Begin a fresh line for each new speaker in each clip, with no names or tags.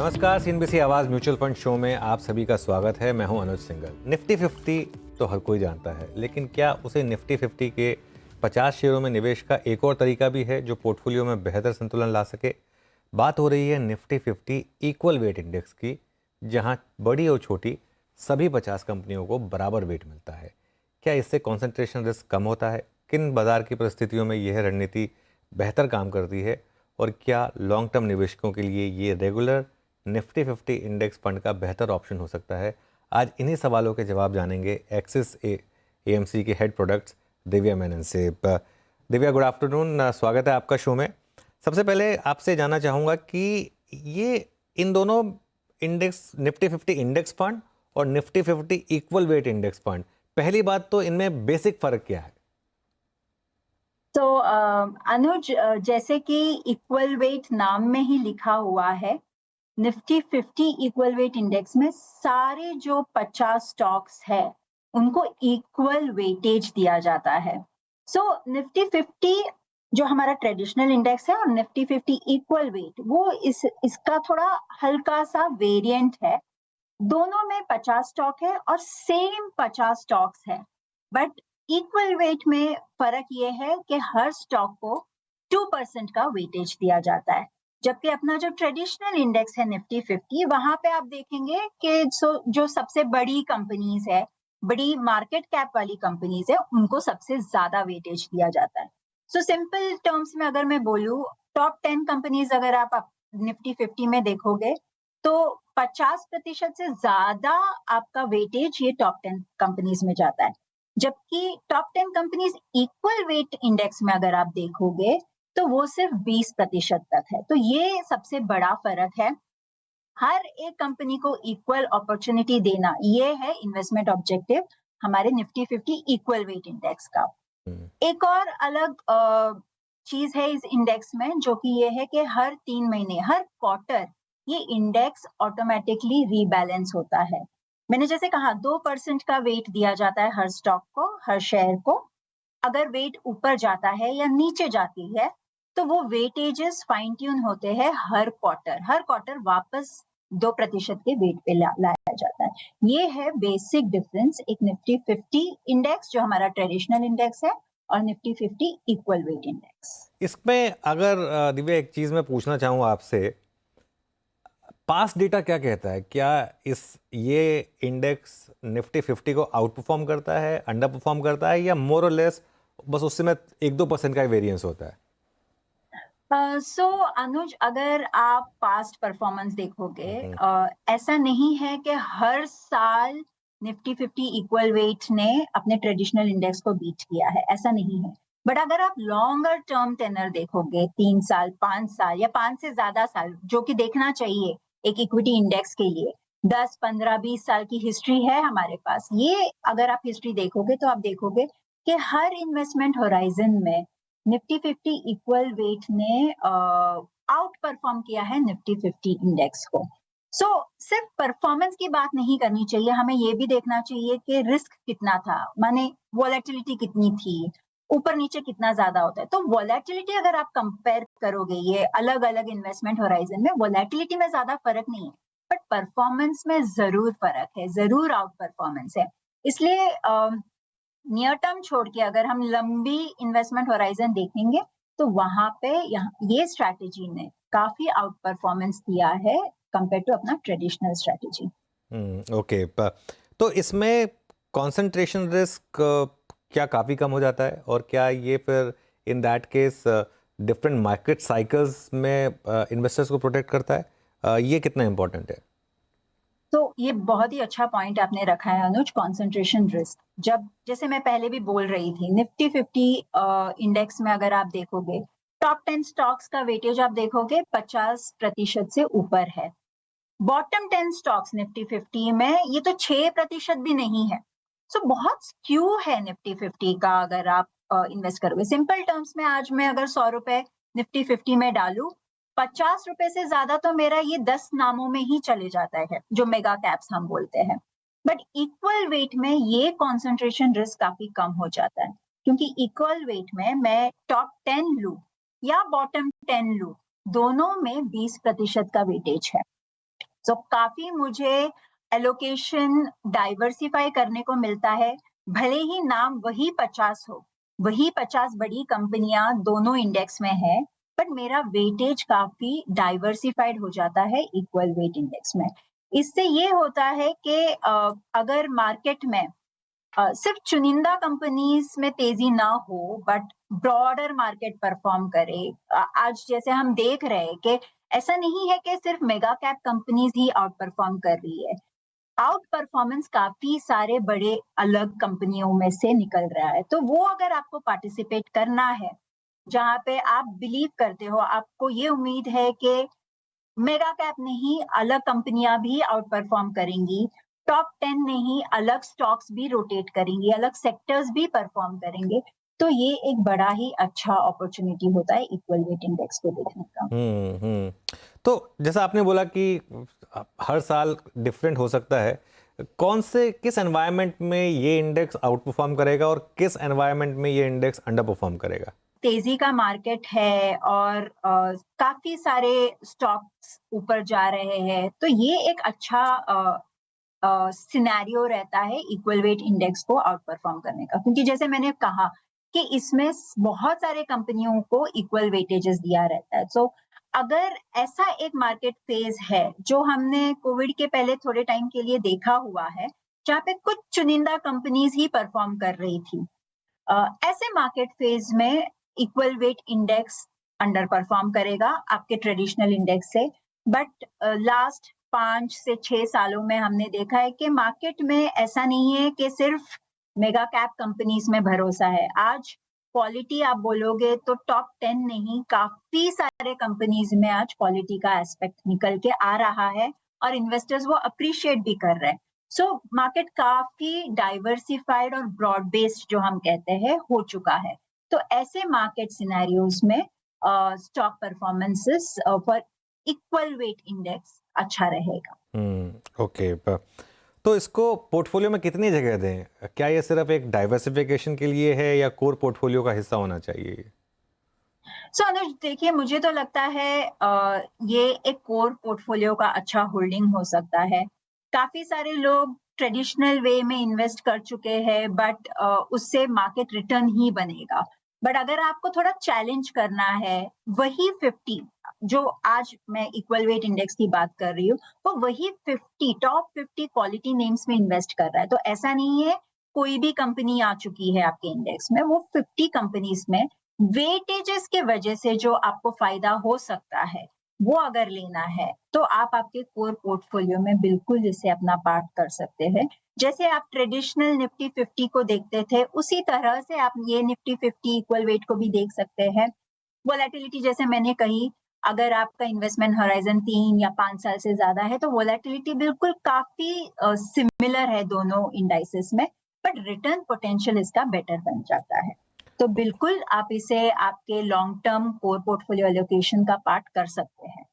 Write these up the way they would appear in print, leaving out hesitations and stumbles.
नमस्कार, सीएनबीसी आवाज़ mutual fund show में आप सभी का स्वागत है। मैं हूं अनुज सिंघल। निफ्टी 50 तो हर कोई जानता है, लेकिन क्या उसे निफ्टी 50 के 50 शेयरों में निवेश का एक और तरीका भी है जो पोर्टफोलियो में बेहतर संतुलन ला सके? बात हो रही है निफ्टी 50 इक्वल वेट इंडेक्स की, जहां बड़ी और छोटी सभी 50 कंपनियों को बराबर वेट मिलता है। क्या इससे कॉन्सेंट्रेशन रिस्क कम होता है? किन बाजार की परिस्थितियों में यह रणनीति बेहतर काम करती है? और क्या लॉन्ग टर्म निवेशकों के लिए ये रेगुलर निफ्टी 50 इंडेक्स फंड का बेहतर ऑप्शन हो सकता है? आज इन्हीं सवालों के जवाब जानेंगे एक्सिस एएमसी के हेड प्रोडक्ट्स दिव्या मेनन से। दिव्या, गुड आफ्टरनून, स्वागत है आपका शो में। सबसे पहले आपसे जानना चाहूँगा कि ये इन दोनों इंडेक्स, निफ्टी 50 इंडेक्स फंड और Nifty 50 equal weight index fund, पहली बात तो इनमें बेसिक फ़र्क क्या है?
तो अनुज, जैसे कि इक्वल वेट नाम में ही लिखा हुआ है, निफ्टी 50 इक्वल वेट इंडेक्स में सारे जो 50 स्टॉक्स है उनको इक्वल वेटेज दिया जाता है। सो निफ्टी 50 जो हमारा ट्रेडिशनल इंडेक्स है और निफ्टी 50 इक्वल वेट वो इसका थोड़ा हल्का सा वेरिएंट है। दोनों में 50 स्टॉक है और सेम 50 स्टॉक्स है, बट इक्वल वेट में फर्क ये है कि हर स्टॉक को 2% का वेटेज दिया जाता है। जबकि अपना जो ट्रेडिशनल इंडेक्स है निफ्टी 50, वहां पे आप देखेंगे कि जो सबसे बड़ी कंपनीज है, बड़ी मार्केट कैप वाली कंपनीज है, उनको सबसे ज्यादा वेटेज दिया जाता है। सो सिंपल टर्म्स में अगर मैं बोलूँ, टॉप 10 कंपनीज अगर आप निफ्टी 50 में देखोगे तो 50% से ज्यादा आपका वेटेज ये टॉप 10 कंपनीज में जाता है। जबकि top 10 companies equal weight index में अगर आप देखोगे तो वो सिर्फ 20% तक है। तो ये सबसे बड़ा फर्क है। हर एक कंपनी को इक्वल अपॉर्चुनिटी देना, ये है इन्वेस्टमेंट ऑब्जेक्टिव हमारे निफ्टी 50 इक्वल वेट इंडेक्स का।
हम्म,
एक और अलग चीज है इस इंडेक्स में, जो कि ये है कि हर 3 महीने, हर क्वार्टर, ये इंडेक्स ऑटोमेटिकली रीबैलेंस होता है। मैंने जैसे कहा 2% का वेट दिया जाता है हर स्टॉक को, हर शेयर को। अगर वेट ऊपर जाता है या नीचे जाती है तो वो वेटेजेस फाइन ट्यून होते हैं हर क्वार्टर वापस 2% के वेट पे लाया जाता है। ये है बेसिक डिफरेंस एक निफ्टी 50 इंडेक्स जो हमारा ट्रेडिशनल इंडेक्स है और निफ्टी 50 इक्वल वेट इंडेक्स।
इसमें अगर दिव्या एक चीज़ मैं पूछना चाहूँ आपसे, पास्ट डेटा क्या कहता है? क्या इस ये इंडेक्स निफ्टी 50 को आउट परफॉर्म करता है, अंडर परफॉर्म करता है, या मोर और लेस बस उससे में 1-2% का ही वेरिएंस होता है?
सो अनुज, अगर आप पास्ट परफॉर्मेंस देखोगे,
हम्म,
ऐसा नहीं है कि हर साल निफ्टी 50 इक्वल वेट ने अपने ट्रेडिशनल इंडेक्स को बीट किया है, ऐसा नहीं है। बट अगर आप लॉन्गर टर्म टेनर देखोगे, 3 साल, 5 साल या 5 से ज्यादा साल, जो कि देखना चाहिए एक इक्विटी इंडेक्स के लिए, 10, 15, 20 साल की हिस्ट्री है हमारे पास। ये अगर आप हिस्ट्री देखोगे तो आप देखोगे कि हर इन्वेस्टमेंट होराइजन में निफ्टी 50 इक्वल वेट ने आउट परफॉर्म किया है निफ्टी 50 इंडेक्स को। सो सिर्फ परफॉर्मेंस की बात नहीं करनी चाहिए, हमें ये भी देखना चाहिए कि रिस्क कितना था, माने वॉलेटिलिटी कितनी थी, ऊपर नीचे कितना ज्यादा होता है। तो वॉलेटिलिटी अगर आप कंपेयर करोगे, ये अलग अलग इन्वेस्टमेंट होराइजन में वॉलेटिलिटी में ज्यादा फर्क नहीं है, बट परफॉर्मेंस में जरूर फर्क है, जरूर आउट परफॉर्मेंस है। इसलिए नियर टर्म छोड़ के अगर हम लंबी इन्वेस्टमेंट होराइजन देखेंगे तो वहां पे ये स्ट्रैटेजी ने काफी आउट परफॉर्मेंस दिया है कंपेयर टू अपना ट्रेडिशनल स्ट्रैटेजी।
ओके। तो इसमें कंसंट्रेशन रिस्क क्या काफ़ी कम हो जाता है? और क्या ये फिर in that case different market cycles में इन्वेस्टर्स को प्रोटेक्ट करता है? ये कितना इम्पोर्टेंट है?
तो ये बहुत ही अच्छा पॉइंट आपने रखा है अनुज, कंसंट्रेशन रिस्क। जब जैसे मैं पहले भी बोल रही थी, निफ्टी 50 इंडेक्स में अगर आप देखोगे, टॉप 10 स्टॉक्स का वेटेज आप देखोगे 50% से ऊपर है। बॉटम 10 स्टॉक्स निफ्टी 50 में ये तो 6% भी नहीं है। सो बहुत स्क्यू है निफ्टी 50 का अगर आप इन्वेस्ट करोगे। सिंपल टर्म्स में आज मैं अगर 100 रुपए निफ्टी 50 में डालू, 50 रुपए से ज्यादा तो मेरा ये 10 नामों में ही चले जाता है, जो मेगा कैप्स हम बोलते हैं। बट इक्वल वेट में ये कॉन्सेंट्रेशन रिस्क काफी कम हो जाता है, क्योंकि इक्वल वेट में मैं टॉप 10 लू या बॉटम 10 लू, दोनों में 20% का वेटेज है। सो काफी मुझे एलोकेशन डाइवर्सिफाई करने को मिलता है। भले ही नाम वही 50 हो, वही 50 बड़ी कंपनियां दोनों इंडेक्स में है, बट मेरा वेटेज काफी डाइवर्सिफाइड हो जाता है इक्वल वेट इंडेक्स में। इससे ये होता है कि अगर मार्केट में सिर्फ चुनिंदा कंपनीज में तेजी ना हो, बट ब्रॉडर मार्केट परफॉर्म करे। आज जैसे हम देख रहे हैं कि ऐसा नहीं है कि सिर्फ मेगा कैप कंपनीज ही आउट परफॉर्म कर रही है। आउट परफॉर्मेंस काफी सारे बड़े अलग कंपनियों में से निकल रहा है। तो वो अगर आपको पार्टिसिपेट करना है, जहां पे आप बिलीव करते हो, आपको ये उम्मीद है कि मेगा कैप नहीं, अलग कंपनियां भी आउट परफॉर्म करेंगी, टॉप 10 नहीं, अलग स्टॉक्स भी रोटेट करेंगी, अलग सेक्टर्स भी परफॉर्म करेंगे, तो ये एक बड़ा ही अच्छा अपॉर्चुनिटी होता है इक्वल वेट इंडेक्स को देखने का।
तो जैसा आपने बोला कि हर साल डिफरेंट हो सकता है, कौन से किस एनवायरनमेंट में ये इंडेक्स आउट परफॉर्म करेगा और किस एनवायरनमेंट में ये इंडेक्स अंडर परफॉर्म करेगा?
तेजी का मार्केट है और काफी सारे स्टॉक्स ऊपर जा रहे हैं, तो ये एक अच्छा सिनेरियो रहता है इक्वल वेट इंडेक्स को आउट परफॉर्म करने का, क्योंकि जैसे मैंने कहा कि इसमें बहुत सारे कंपनियों को इक्वल वेटेजेस दिया रहता है। सो अगर ऐसा एक मार्केट फेज है जो हमने कोविड के पहले थोड़े टाइम के लिए देखा हुआ है, जहाँ पे कुछ चुनिंदा कंपनीज ही परफॉर्म कर रही थी, ऐसे मार्केट फेज में equal weight index under perform करेगा आपके ट्रेडिशनल इंडेक्स से। बट लास्ट 5 से 6 सालों में हमने देखा है कि मार्केट में ऐसा नहीं है कि सिर्फ मेगा कैप कंपनीज में भरोसा है। आज क्वालिटी आप बोलोगे तो टॉप 10 नहीं, काफी सारे कंपनीज में आज क्वालिटी का एस्पेक्ट निकल के आ रहा है और इन्वेस्टर्स वो अप्रिशिएट भी कर रहे हैं। सो मार्केट काफी डाइवर्सिफाइड और ब्रॉड बेस्ड जो हम कहते हैं हो चुका है। तो ऐसे मार्केट सिनेरियोज में stock performances for equal weight index अच्छा रहेगा।
ओके। तो इसको पोर्टफोलियो में कितनी जगह दें? क्या ये सिर्फ एक डाइवर्सिफिकेशन के लिए है या कोर पोर्टफोलियो का हिस्सा होना चाहिए?
सो अनुज देखिए, मुझे तो लगता है ये एक कोर पोर्टफोलियो का अच्छा होल्डिंग हो सकता है। काफी सारे लोग ट्रेडिशनल वे में इन्वेस्ट कर चुके हैं, बट उससे मार्केट रिटर्न ही बनेगा। बट अगर आपको थोड़ा चैलेंज करना है, वही 50 जो आज मैं इक्वल वेट इंडेक्स की बात कर रही हूँ, वो वही 50 टॉप 50 क्वालिटी नेम्स में इन्वेस्ट कर रहा है। तो ऐसा नहीं है कोई भी कंपनी आ चुकी है आपके इंडेक्स में, वो 50 कंपनीज में वेटेजेस के वजह से जो आपको फायदा हो सकता है, वो अगर लेना है तो आप आपके कोर पोर्टफोलियो में बिल्कुल इसे अपना पार्ट कर सकते हैं। जैसे आप ट्रेडिशनल निफ्टी 50 को देखते थे, उसी तरह से आप ये निफ्टी 50 इक्वल वेट को भी देख सकते हैं। वोलेटिलिटी जैसे मैंने कही, अगर आपका इन्वेस्टमेंट होराइजन 3 या 5 साल से ज्यादा है, तो वोलेटिलिटी बिल्कुल काफी सिमिलर है दोनों इंडाइसेस में, बट रिटर्न पोटेंशियल इसका बेटर बन जाता है। तो बिल्कुल आप इसे आपके long term core portfolio allocation का पार्ट कर सकते हैं।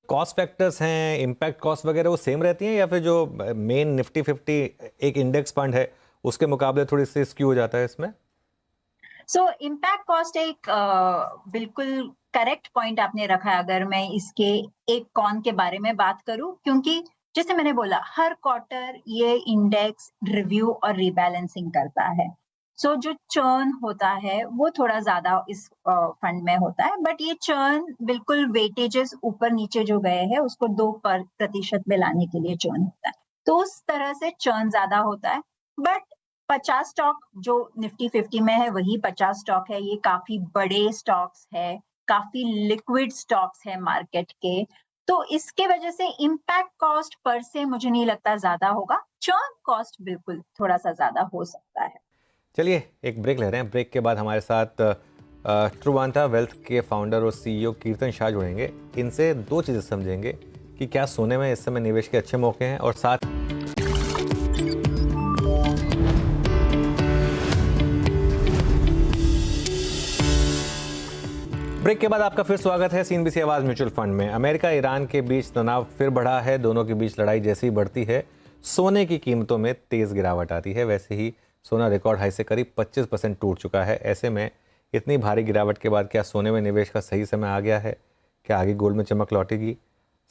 कॉस्ट फैक्टर्स हैं, इम्पैक्ट कॉस्ट वगैरह वो सेम रहती हैं या फिर जो मेन निफ्टी 50 एक इंडेक्स फंड है उसके मुकाबले थोड़ी सी स्क्यू हो जाता है इसमें?
सो इम्पैक्ट कॉस्ट एक बिल्कुल करेक्ट पॉइंट आपने रखा है, अगर मैं इसके एक कॉन के बारे में बात करूं, क्योंकि जैसे मैंने बोला हर क्वार्टर ये इंडेक्स रिव्यू और रीबैलेंसिंग करता है। सो जो चर्न होता है वो थोड़ा ज्यादा इस फंड में होता है, बट ये चर्न बिल्कुल वेटेजेस ऊपर नीचे जो गए हैं उसको 2% में लाने के लिए चर्न होता है, तो उस तरह से चर्न ज्यादा होता है। बट 50 स्टॉक जो निफ्टी 50 में है वही 50 स्टॉक है, ये काफी बड़े स्टॉक्स है, काफी लिक्विड स्टॉक्स है मार्केट के, तो इसके वजह से इम्पैक्ट कॉस्ट पर से मुझे नहीं लगता ज्यादा होगा, चर्न कॉस्ट बिल्कुल थोड़ा सा ज्यादा हो सकता है।
चलिए एक ब्रेक ले रहे हैं। ब्रेक के बाद हमारे साथ ट्रुवांटा वेल्थ के फाउंडर और सीईओ कीर्तन शाह जुड़ेंगे। इनसे दो चीज़ें समझेंगे कि क्या सोने में इस समय निवेश के अच्छे मौके हैं, और साथ ब्रेक के बाद आपका फिर स्वागत है सीएनबीसी आवाज़ म्यूचुअल फंड में। अमेरिका ईरान के बीच तनाव फिर बढ़ा है। दोनों के बीच लड़ाई जैसे ही बढ़ती है, सोने की कीमतों में तेज़ गिरावट आती है। वैसे ही सोना रिकॉर्ड हाई से करीब 25% टूट चुका है। ऐसे में इतनी भारी गिरावट के बाद क्या सोने में निवेश का सही समय आ गया है? क्या आगे गोल्ड में चमक लौटेगी?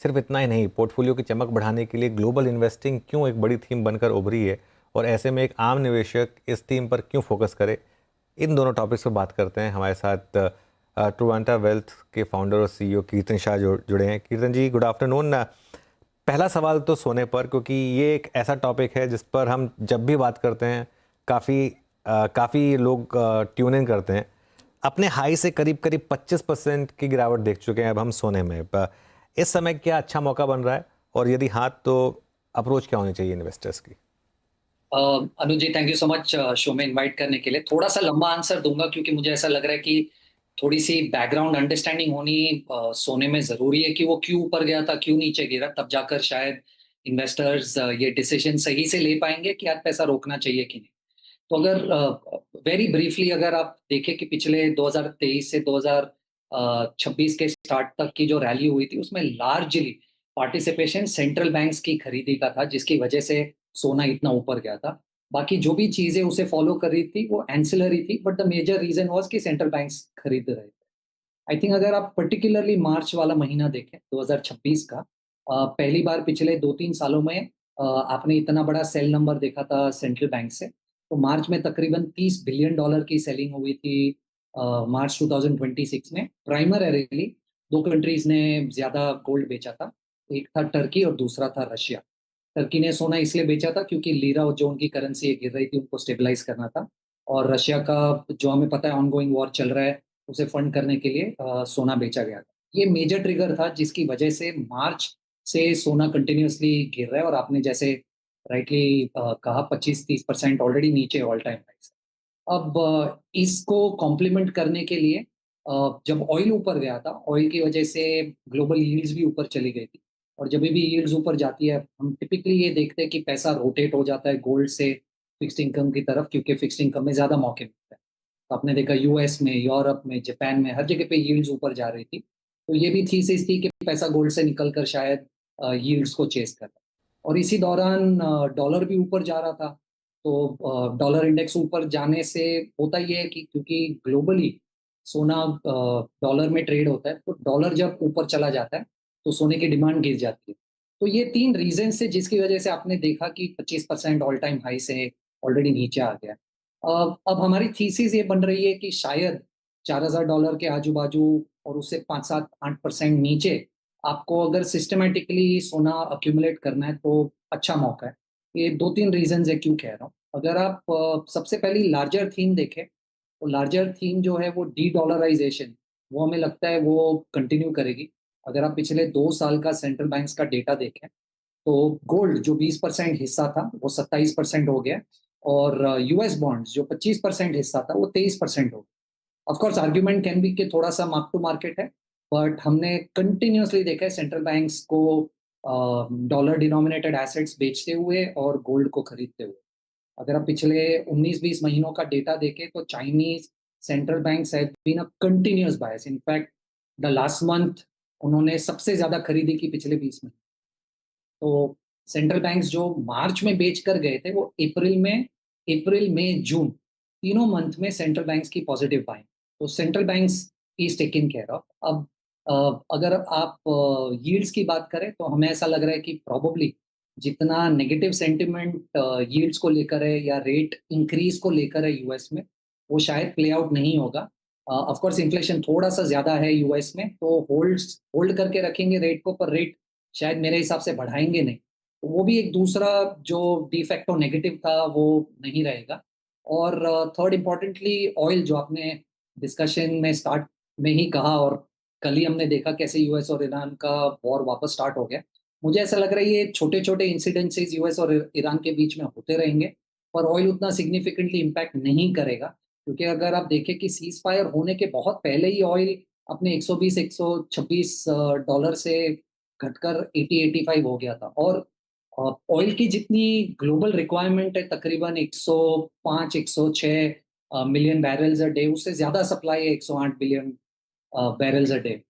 सिर्फ इतना ही नहीं, पोर्टफोलियो की चमक बढ़ाने के लिए ग्लोबल इन्वेस्टिंग क्यों एक बड़ी थीम बनकर उभरी है, और ऐसे में एक आम निवेशक इस थीम पर क्यों फोकस करे, इन दोनों टॉपिक्स पर बात करते हैं। हमारे साथ ट्रुवेंटा वेल्थ के फाउंडर और सीईओ कीर्तन शाह जुड़े हैं। कीर्तन जी, गुड आफ्टरनून। पहला सवाल तो सोने पर, क्योंकि ये एक ऐसा टॉपिक है जिस पर हम जब भी बात करते हैं काफ़ी लोग ट्यून इन करते हैं। अपने हाई से करीब करीब 25% की गिरावट देख चुके हैं अब हम सोने में। इस समय क्या अच्छा मौका बन रहा है, और यदि हाँ तो अप्रोच क्या होनी चाहिए इन्वेस्टर्स की?
Anuj ji, thank you so much show में इनवाइट करने के लिए। थोड़ा सा लंबा आंसर दूंगा क्योंकि मुझे ऐसा लग रहा है कि थोड़ी सी बैकग्राउंड अंडरस्टैंडिंग होनी सोने में जरूरी है कि वो क्यों ऊपर गया था, क्यों नीचे गिरा, तब जाकर शायद इन्वेस्टर्स ये डिसीजन सही से ले पाएंगे कि आज पैसा रोकना चाहिए कि नहीं। तो अगर वेरी ब्रीफली अगर आप देखें कि पिछले 2023 से 2026 के स्टार्ट तक की जो रैली हुई थी उसमें लार्जली पार्टिसिपेशन सेंट्रल बैंक्स की खरीदी का था, जिसकी वजह से सोना इतना ऊपर गया था। बाकी जो भी चीजें उसे फॉलो कर रही थी वो एंसिलरी थी, but the major reason was कि सेंट्रल बैंक्स खरीद रहे थे। आई थिंक अगर आप पर्टिकुलरली मार्च वाला महीना देखें 2026 का, पहली बार पिछले 2-3 सालों में आपने इतना बड़ा सेल नंबर देखा था सेंट्रल बैंक से। तो मार्च में तकरीबन $30 बिलियन की सेलिंग हुई थी मार्च 2026 में। प्राइमरीली दो कंट्रीज ने ज्यादा गोल्ड बेचा था, एक था टर्की और दूसरा था रशिया। टर्की ने सोना इसलिए बेचा था क्योंकि लीरा जो उनकी करेंसी गिर रही थी उनको स्टेबलाइज करना था, और रशिया का जो हमें पता है ऑनगोइंग वॉर चल रहा है उसे फंड करने के लिए सोना बेचा गया था। ये मेजर ट्रिगर था जिसकी वजह से मार्च से सोना कंटिन्यूअसली गिर रहा है, और आपने जैसे राइटली कहा 25-30% ऑलरेडी नीचे ऑल टाइम हाई। अब इसको कॉम्प्लीमेंट करने के लिए जब ऑयल ऊपर गया था, ऑयल की वजह से ग्लोबल यील्ड्स भी ऊपर चली गई थी, और जब भी यील्ड्स ऊपर जाती है हम टिपिकली ये देखते हैं कि पैसा रोटेट हो जाता है गोल्ड से फिक्स्ड इनकम की तरफ, क्योंकि फिक्स्ड इनकम में ज़्यादा मौके मिलते हैं। तो आपने देखा यूएस में, यूरोप में, जापान में, हर जगह पे यील्ड्स ऊपर जा रही थी। तो ये भी थीसिस थी कि पैसा गोल्ड से निकल कर शायद यील्ड्स को चेस कर रहा है। और इसी दौरान डॉलर भी ऊपर जा रहा था। तो डॉलर इंडेक्स ऊपर जाने से होता ये है कि क्योंकि ग्लोबली सोना डॉलर में ट्रेड होता है, तो डॉलर जब ऊपर चला जाता है तो सोने की डिमांड गिर जाती है। तो ये तीन रीजन से जिसकी वजह से आपने देखा कि 25% ऑल टाइम हाई से ऑलरेडी नीचे आ गया। अब हमारी थीसिस ये बन रही है कि शायद $4,000 के आजू बाजू और उससे 5-7-8% नीचे आपको अगर सिस्टमेटिकली सोना अक्यूमुलेट करना है तो अच्छा मौका है। ये 2-3 रीजंस है क्यों कह रहा हूँ। अगर आप सबसे पहली लार्जर थीम देखें तो लार्जर थीम जो है वो डी डॉलराइजेशन, वो हमें लगता है वो कंटिन्यू करेगी। अगर आप पिछले 2 साल का सेंट्रल बैंक्स का डेटा देखें तो गोल्ड जो 20% हिस्सा था वो 27% हो गया, और यूएस बॉन्ड्स जो 25% हिस्सा था वो 23% हो गया। Of course argument can be कि थोड़ा सा मार्क टू मार्केट है, बट हमने कंटिन्यूअसली देखा है सेंट्रल बैंक्स को डॉलर डिनोमिनेटेड एसेट्स बेचते हुए और गोल्ड को खरीदते हुए। अगर आप पिछले 19-20 महीनों का डेटा देखें तो Chinese central banks have been a continuous buyers. In fact the last month उन्होंने सबसे ज्यादा खरीदी की पिछले 20 महीने। तो सेंट्रल बैंक्स जो मार्च में बेच कर गए थे वो अप्रैल मई जून तीनों मंथ में सेंट्रल बैंक्स की पॉजिटिव बाइंग। तो central banks is taking care of. अब अगर आप यील्ड्स की बात करें तो हमें ऐसा लग रहा है कि प्रोबेबली जितना नेगेटिव सेंटिमेंट यील्ड्स को लेकर है या रेट इंक्रीज को लेकर है यूएस में, वो शायद प्ले आउट नहीं होगा। ऑफ कोर्स इन्फ्लेशन थोड़ा सा ज्यादा है यूएस में, तो होल्ड करके रखेंगे रेट को, पर रेट शायद मेरे हिसाब से बढ़ाएंगे नहीं। तो वो भी एक दूसरा जो डिफेक्टो नेगेटिव था वो नहीं रहेगा। और थर्ड इम्पॉर्टेंटली ऑयल, जो आपने डिस्कशन में स्टार्ट में ही कहा, और कल ही हमने देखा कैसे यूएस और ईरान का वॉर वापस स्टार्ट हो गया। मुझे ऐसा लग रहा है ये छोटे छोटे इंसिडेंसेस यूएस और ईरान के बीच में होते रहेंगे, पर ऑयल उतना सिग्निफिकेंटली इम्पैक्ट नहीं करेगा। क्योंकि अगर आप देखें कि सीज फायर होने के बहुत पहले ही ऑयल अपने 120-126 डॉलर से घटकर 80-85 हो गया था, और ऑयल की जितनी ग्लोबल रिक्वायरमेंट है तकरीबन 105-106 मिलियन बैरल्स अ डे, उससे ज्यादा सप्लाई है 108 बिलियन बैरल्स अ डे।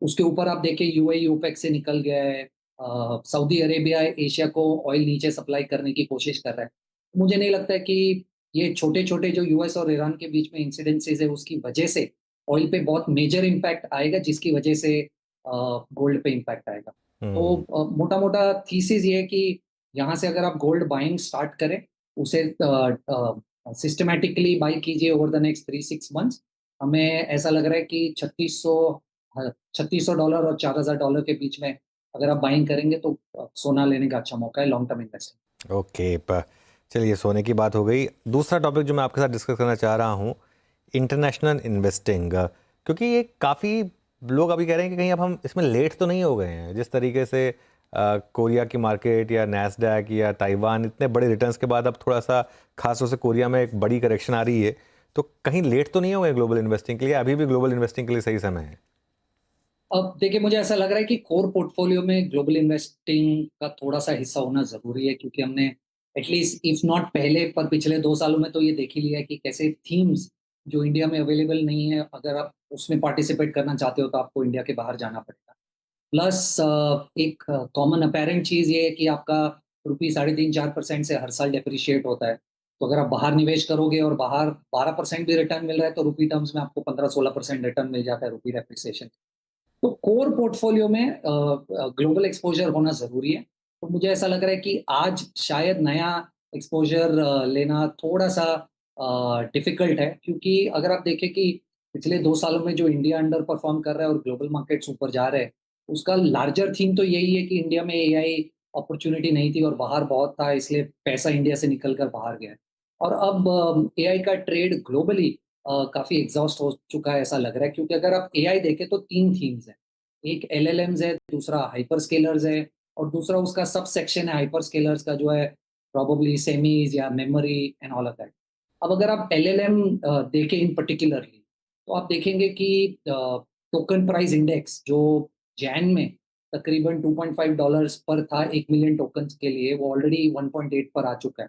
उसके ऊपर आप देखें यूएई ओपेक से निकल गया है, सऊदी अरेबिया एशिया को ऑयल नीचे सप्लाई करने की कोशिश कर रहा है। मुझे नहीं लगता है कि ये छोटे छोटे जो यूएस और ईरान के बीच में इंसिडेंसेस है उसकी वजह से ऑयल पे बहुत मेजर इम्पैक्ट आएगा, जिसकी वजह से गोल्ड पे इम्पैक्ट आएगा। तो मोटा मोटा थीसिस ये है कि यहाँ से अगर आप गोल्ड बाइंग स्टार्ट करें, उसे सिस्टमैटिकली बाई कीजिए ओवर द नेक्स्ट 3-6 मंथ्स। हमें ऐसा लग रहा है कि 3600 $3600 और $4000 के बीच में अगर आप बाइंग करेंगे तो सोना लेने का अच्छा मौका है लॉन्ग टर्म इन्वेस्टमेंट।
ओके, चलिए सोने की बात हो गई। दूसरा टॉपिक जो मैं आपके साथ डिस्कस करना चाह रहा हूँ, इंटरनेशनल इन्वेस्टिंग, क्योंकि ये काफ़ी लोग अभी कह रहे हैं कि कहीं अब हम इसमें लेट तो नहीं हो गए हैं। जिस तरीके से कोरिया की मार्केट या नैस्डैक या ताइवान इतने बड़े रिटर्न्स के बाद अब थोड़ा सा खास तौर से कोरिया में एक बड़ी करेक्शन आ रही है, तो कहीं लेट तो नहीं हो गए ग्लोबल इन्वेस्टिंग के लिए? अभी भी ग्लोबल इन्वेस्टिंग के लिए सही समय है?
अब देखिए, मुझे ऐसा लग रहा है कि कोर पोर्टफोलियो में ग्लोबल इन्वेस्टिंग का थोड़ा-सा हिस्सा होना ज़रूरी है, क्योंकि हमने एटलीस्ट इफ नॉट पहले पर पिछले 2 सालों में तो ये देख ही लिया है कि कैसे थीम्स जो इंडिया में अवेलेबल नहीं है, अगर आप उसमें पार्टिसिपेट करना चाहते हो तो आपको इंडिया के बाहर जाना पड़ेगा। प्लस एक कॉमन अपैरेंट चीज़ ये है कि आपका रुपी 3.5-4% से हर साल डेप्रिशिएट होता है। तो अगर आप बाहर निवेश करोगे और बाहर 12% भी रिटर्न मिल रहा है, तो रुपी टर्म्स में आपको 15-16% रिटर्न मिल जाता है रुपी डेप्रिसिएशन। तो कोर पोर्टफोलियो में ग्लोबल एक्सपोज़र होना ज़रूरी है। तो मुझे ऐसा लग रहा है कि आज शायद नया एक्सपोज़र लेना थोड़ा-सा डिफ़िकल्ट है, क्योंकि अगर आप देखें कि पिछले 2 सालों में जो इंडिया अंडर परफ़ॉर्म कर रहा है और ग्लोबल मार्केट्स ऊपर जा रहे हैं, उसका लार्जर थीम तो यही है कि इंडिया में एआई अपॉर्च्युनिटी नहीं थी और बाहर बहुत था, इसलिए पैसा इंडिया से निकल कर बाहर गया है। और अब एआई का ट्रेड ग्लोबली काफ़ी एग्ज़ॉस्ट हो चुका है, ऐसा लग रहा है, क्योंकि अगर आप एआई देखें तो 3 थीम्स हैं। एक एलएलएम्स है, दूसरा हाइपरस्केलर्स है और दूसरा उसका सब सेक्शन है हाइपरस्केलर्स का, जो है प्रोबेबली सेमीज़ या memory and all of that. अब अगर आप एलएलएम देखें इन पर्टिकुलरली, तो आप देखेंगे कि टोकन प्राइस इंडेक्स जो जैन में तकरीबन $2.5 पर था 1 मिलियन टोकन्स के लिए, वो ऑलरेडी 1.8 पर आ चुका है।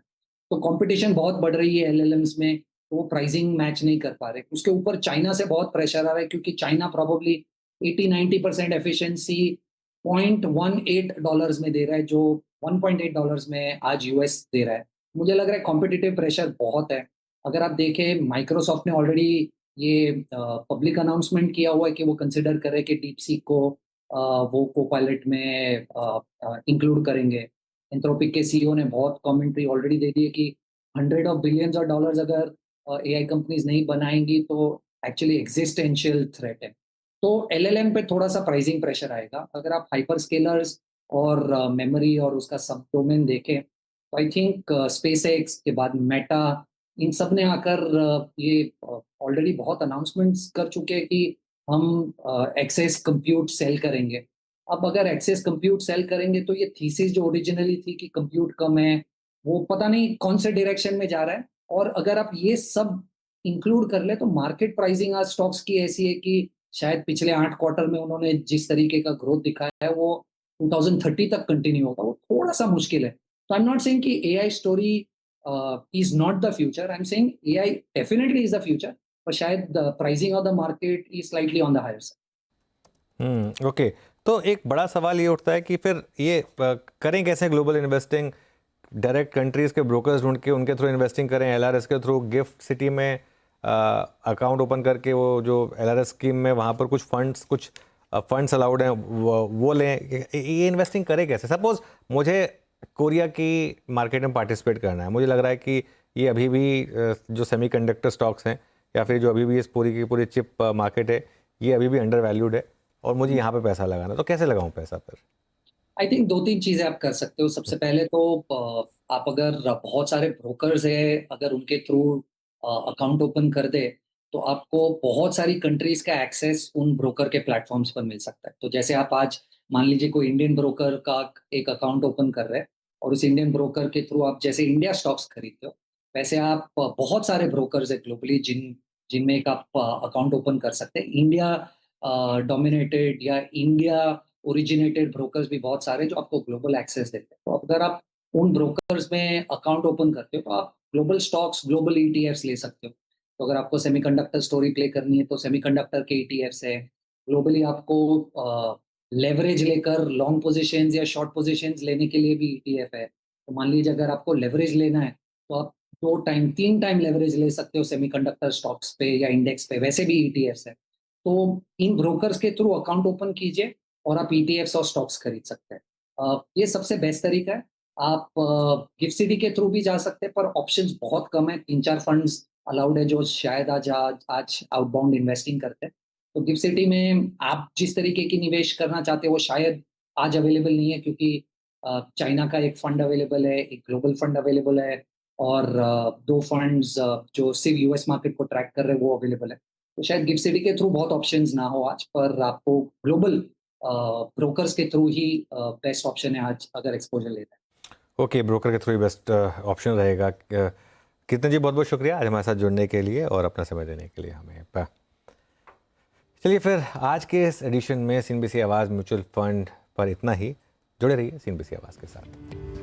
तो कॉम्पिटिशन बहुत बढ़ रही है एलएलएम्स में, तो वो प्राइसिंग मैच नहीं कर पा रहे। उसके ऊपर चाइना से बहुत प्रेशर आ रहा है, क्योंकि चाइना प्रोबेबली 80-90% एफिशिएंसी $0.18 में दे रहा है, जो $1.8 में आज यूएस दे रहा है। मुझे लग रहा है कॉम्पिटिटिव प्रेशर बहुत है। अगर आप देखें, माइक्रोसॉफ्ट ने ऑलरेडी ये पब्लिक अनाउंसमेंट किया हुआ है कि वो कंसिडर कर रहे हैं कि डीपसीक को वो कोपायलट में इंक्लूड करेंगे। एंथ्रोपिक के सीईओ ने बहुत कमेंट्री ऑलरेडी दे दी है कि hundred of billions of dollars अगर एआई कंपनीज नहीं बनाएंगी तो एक्चुअली एग्जिस्टेंशियल थ्रेट है। तो एलएलएम पे थोड़ा-सा प्राइसिंग प्रेशर आएगा। अगर आप हाइपरस्केलर्स और मेमोरी और उसका सब डोमेन देखें, तो आई थिंक स्पेसएक्स के बाद मेटा, इन सब ने आकर ये ऑलरेडी बहुत अनाउंसमेंट्स कर चुके हैं कि हम एक्सेस कंप्यूट सेल करेंगे। अब अगर एक्सेस कंप्यूट सेल करेंगे तो ये थीसिस जो ओरिजिनली थी कि कंप्यूट कम है, वो पता नहीं कौन से डायरेक्शन में जा रहा है। और अगर आप ये सब इंक्लूड कर ले, तो मार्केट प्राइसिंग आज स्टॉक्स की ऐसी है कि शायद पिछले 8 क्वार्टर में उन्होंने जिस तरीके का ग्रोथ दिखाया है, वो 2030 तक कंटिन्यू होगा, वो थोड़ा-सा मुश्किल है। तो आई एम नॉट सेइंग कि AI story is not the future, I am saying AI definitely is the future, पर शायद the pricing of the market is slightly on the higher side.
Okay. तो एक बड़ा सवाल ये उठता है कि फिर ये करें कैसे ग्लोबल इन्वेस्टिंग? डायरेक्ट कंट्रीज़ के ब्रोकर्स ढूंढ के उनके थ्रू इन्वेस्टिंग करें, एलआरएस के थ्रू गिफ्ट सिटी में अकाउंट ओपन करके, वो जो एलआरएस स्कीम में वहाँ पर कुछ फंड्स अलाउड हैं वो लें? ये इन्वेस्टिंग करें कैसे? सपोज मुझे कोरिया की मार्केट में पार्टिसिपेट करना है, मुझे लग रहा है कि ये अभी भी जो सेमीकंडक्टर स्टॉक्स हैं या फिर जो अभी भी इस पूरी की पूरी चिप मार्केट है, ये अभी भी अंडर वैल्यूड है और मुझे यहाँ पे पैसा लगाना, तो कैसे लगाऊं पैसा फिर?
आई थिंक 2-3 चीज़ें आप कर सकते हो। सबसे पहले तो आप अगर बहुत सारे ब्रोकर्स हैं, अगर उनके थ्रू अकाउंट ओपन कर दें, तो आपको बहुत सारी कंट्रीज़ का एक्सेस उन ब्रोकर के प्लेटफ़ॉर्म्स पर मिल सकता है। तो जैसे आप आज मान लीजिए कोई इंडियन ब्रोकर का एक अकाउंट ओपन कर रहे हैं और उस इंडियन ब्रोकर के थ्रू आप जैसे इंडिया स्टॉक्स खरीदते हो, वैसे आप बहुत सारे ब्रोकर्स हैं ग्लोबली जिनमें एक आप अकाउंट ओपन कर सकते हैं। इंडिया डोमिनेटेड या इंडिया ओरिजिनेटेड ब्रोकर्स भी बहुत सारे जो आपको ग्लोबल एक्सेस देते हैं। तो अगर आप उन ब्रोकर्स में अकाउंट ओपन करते हो, तो आप ग्लोबल स्टॉक्स, ग्लोबल ईटीएफ्स ले सकते हो। तो अगर आपको सेमीकंडक्टर स्टोरी प्ले करनी है, तो सेमीकंडक्टर के ईटीएफ्स है। ग्लोबली आपको लेवरेज लेकर लॉन्ग पोजीशंस या शॉर्ट पोजीशंस लेने के लिए भी ईटीएफ है। तो मान लीजिए अगर आपको लेवरेज लेना है, तो आप 2 टाइम, 3 टाइम लेवरेज ले सकते हो सेमीकंडक्टर स्टॉक्स पे या इंडेक्स पे, वैसे भी ईटीएफ्स है। तो इन ब्रोकर्स के थ्रू अकाउंट ओपन कीजिए और आप ईटीएफ्स और स्टॉक्स खरीद सकते हैं। ये सबसे बेस्ट तरीका है। आप गिफ्ट सिटी के थ्रू भी जा सकते हैं, पर ऑप्शंस बहुत कम है। 3-4 फंड्स अलाउड है जो शायद आज आउटबाउंड इन्वेस्टिंग करते हैं। तो गिफ्ट सिटी में आप जिस तरीके की निवेश करना चाहते हैं वो शायद आज अवेलेबल नहीं है, क्योंकि चाइना का एक फंड अवेलेबल है, एक ग्लोबल फंड अवेलेबल है, और 2 फंड्स जो सिर्फ यूएस मार्केट को ट्रैक कर रहे हैं वो अवेलेबल है। तो शायद गिफ्ट सिटी के थ्रू बहुत ऑप्शंस ना हो आज, पर आपको ग्लोबल ब्रोकर्स के थ्रू ही बेस्ट ऑप्शन है आज अगर एक्सपोजर लेना है।
ओके, ब्रोकर के थ्रू ही बेस्ट ऑप्शन रहेगा। कीर्तन जी, बहुत बहुत शुक्रिया आज हमारे साथ जुड़ने के लिए और अपना समय देने के लिए हमें। चलिए फिर आज के इस एडिशन में सीएनबीसी आवाज़ म्यूचुअल फंड पर इतना ही। जुड़े रहिए सीएनबीसी आवाज़ के साथ।